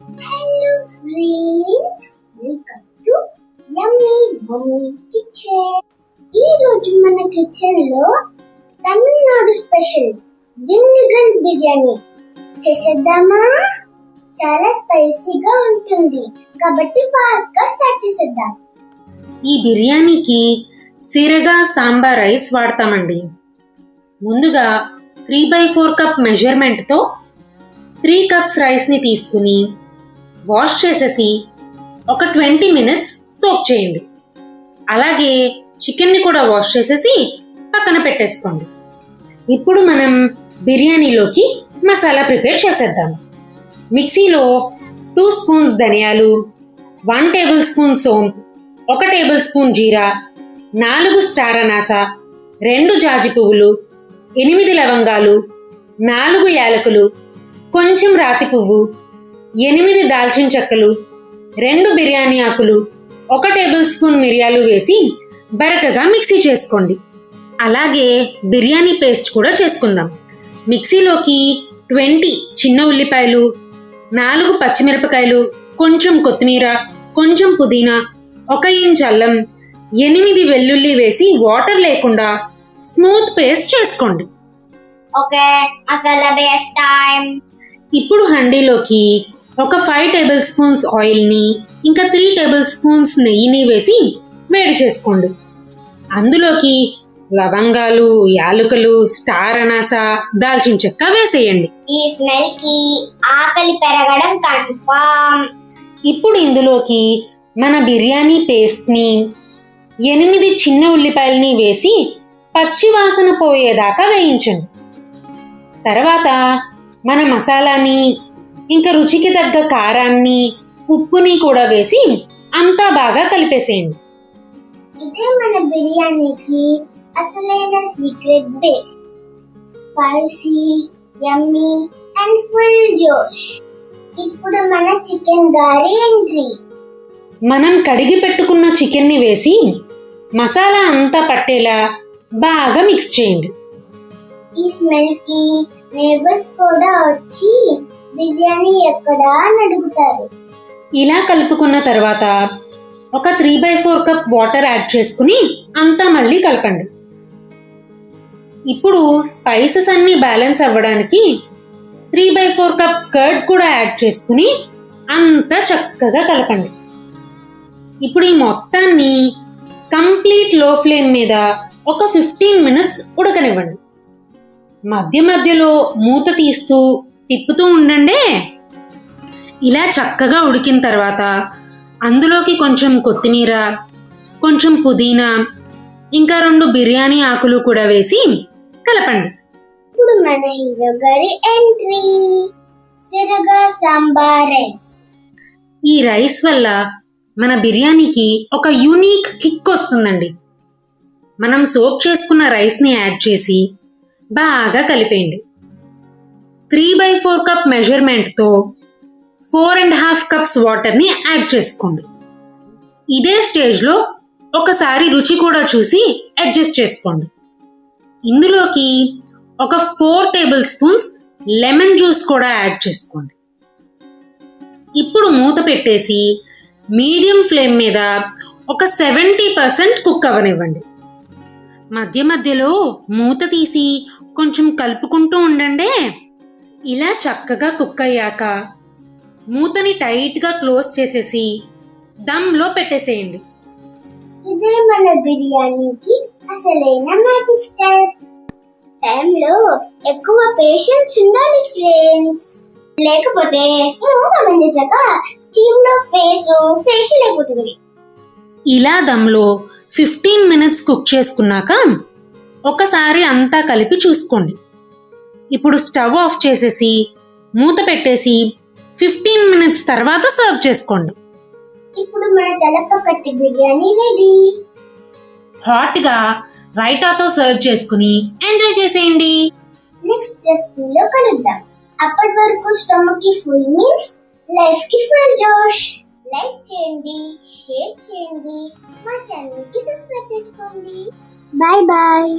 Hello friends, welcome to Yummy Bummy Kitchen. ఈ రోజు మన కిచెన్ లో తమిళనాడు స్పెషల్ దిండిగల్ బిర్యానీ చేసేద్దామా? చాలా స్పైసీగా ఉంటుంది కాబట్టి ఫాస్ట్ గా స్టార్ట్ చేసేద్దాం. ఈ బిర్యానీకి సిరగా సాంబార్ రైస్ వాడతామండి. ముందుగా 3/4 కప్ మెజర్మెంట్తో 3 కప్స్ రైస్ని తీసుకుని వాష్ చేసేసి ఒక 20 మినిట్స్ సోక్ చేయండి. అలాగే చికెన్ని కూడా వాష్ చేసేసి పక్కన పెట్టేసుకోండి. ఇప్పుడు మనం బిర్యానీలోకి మసాలా ప్రిపేర్ చేసేద్దాం. మిక్సీలో 2 స్పూన్స్ ధనియాలు, 1 టేబుల్ స్పూన్ సోంపు, 1 టేబుల్ స్పూన్ జీరా, 4 స్టార్ అనాస, 2 జాజి పువ్వులు, 8 లవంగాలు, 4 యాలకులు, కొంచెం రాతి పువ్వు, 8 దాల్చిన చెక్కలు, 2 బిర్యానీ ఆకులు, 1 టేబుల్ స్పూన్ మిరియాలు వేసి బరకగా మిక్సీ చేసుకోండి. అలాగే బిర్యానీ పేస్ట్ కూడా చేసుకుందాం. మిక్సీలోకి 20 చిన్న ఉల్లిపాయలు, 4 పచ్చిమిరపకాయలు, కొంచెం కొత్తిమీర, కొంచెం పుదీనా, 1 ఇంచ్ అల్లం, 8 వెల్లుల్లి వేసి వాటర్ లేకుండా స్మూత్ పేస్ట్ చేసుకోండి. Okay, masala paste time. ఇప్పుడు హండీలోకి ఒక 5 టేబుల్ స్పూన్స్ ఆయిల్ని ఇంకా 3 టేబుల్ స్పూన్స్ నెయ్యిని వేసి వేడి చేసుకోండి. అందులోకి లవంగాలు, యాలకులు, స్టార్ అనాస, దాల్చిన చెక్క వేసేయండి. ఈ స్మెల్ కి ఆకలి పెరగడం కన్ఫర్మ్. ఇప్పుడు ఇందులోకి మన బిర్యానీ పేస్ట్ని 8 చిన్న ఉల్లిపాయలని వేసి పచ్చి వాసన పోయేదాకా వేయించండి. తర్వాత మన మసాలాని ఇంకా రుచికి తగ్గ కారాన్ని, ఉప్పుని కూడా వేసి అంతా బాగా కలిపేసేయండి. ఇదే మన బిర్యానీకి అసలైన secret base. Spicy, yummy and full జోష్. ఇప్పుడు మన చికెన్ గారి ఎంట్రీ. మనం కడిగి పెట్టుకున్న చికెన్ని వేసి మసాలా అంతా పట్టేలా బాగా మిక్స్ చేయండి. ఈ స్మెల్ కి నేబర్స్ కూడా వచ్చి బిర్యానీ ఎక్కడా అని అడుగుతారు. ఇలా కలుపుకున్న తర్వాత ఒక 3/4 కప్ వాటర్ యాడ్ చేసుకుని అంతా మళ్ళీ కలపండి. ఇప్పుడు స్పైసెస్ అన్ని బ్యాలెన్స్ అవ్వడానికి 3/4 కప్ కర్డ్ కూడా యాడ్ చేసుకుని అంతా చక్కగా కలపండి. ఇప్పుడు ఈ మొత్తాన్ని కంప్లీట్ లో ఫ్లేమ్ మీద ఒక 15 మినిట్స్ ఉడకనివ్వండి. మధ్య మధ్యలో మూత తీస్తూ తిప్పుతూ ఉండండి. ఇలా చక్కగా ఉడికిన తర్వాత అందులోకి కొంచెం కొత్తిమీర, కొంచెం పుదీనా, ఇంకా 2 బిర్యానీ ఆకులు కూడా వేసి కలపండి. ఇప్పుడు మన హీరో గారి ఎంట్రీ, సిరగా సాంబార్ రైస్. ఈ రైస్ వల్ల మన బిర్యానీకి ఒక యూనిక్ కిక్ వస్తుందండి. మనం సోక్ చేసుకున్న రైస్ని యాడ్ చేసి బాగా కలిపేయండి. 3/4 కప్ మెజర్మెంట్తో 4.5 కప్స్ వాటర్ని యాడ్ చేసుకోండి. ఇదే స్టేజ్లో ఒకసారి రుచి కూడా చూసి అడ్జస్ట్ చేసుకోండి. ఇందులోకి ఒక 4 టేబుల్ స్పూన్స్ లెమన్ జ్యూస్ కూడా యాడ్ చేసుకోండి. ఇప్పుడు మూత పెట్టేసి మీడియం ఫ్లేమ్ మీద ఒక 70% కుక్ అవ్వనివ్వండి. మధ్య మధ్యలో మూత తీసి కొంచెం కలుపుకుంటూ ఉండండి. ఇలా చక్కగా కుక్ అయ్యాక మూతని టైట్గా క్లోజ్ చేసేసి దమ్లో పెట్టేసేయండి. ఇదే మన బిర్యానీకి అసలైన మ్యాజిక్ స్టెప్. టైంలో ఎక్కువ పేషెన్స్ ఉండాలి ఫ్రెండ్స్, లేకపోతే మూత మందేశాక స్టీమ్ లో ఫేషియల్ అయిపోతుంది. ఇలా దమ్లో 15 మినిట్స్ కుక్ చేసుకున్నాక ఒకసారి అంతా కలిపి చూసుకోండి. ఇప్పుడు స్టవ్ ఆఫ్ చేసేసి మూత పెట్టేసి 15 మినిట్స్ తర్వాత సర్వ్ చేసుకోండి. ఇప్పుడు మన తలపకట్టి బిర్యానీ రెడీ. హాట్గా రైతాతో సర్వ్ చేసుకుని ఎంజాయ్ చేసేయండి. నెక్స్ట్ రెసిపీలో కలుద్దాం. అప్పటి వరకు స్టమక్ కి ఫుల్ మీల్స్, లైఫ్ కి ఫుల్ జోష్. లైక్ చేయండి, షేర్ చేయండి, మా ఛానల్ కి సబ్స్క్రైబ్ చేసుకోండి. Bye bye.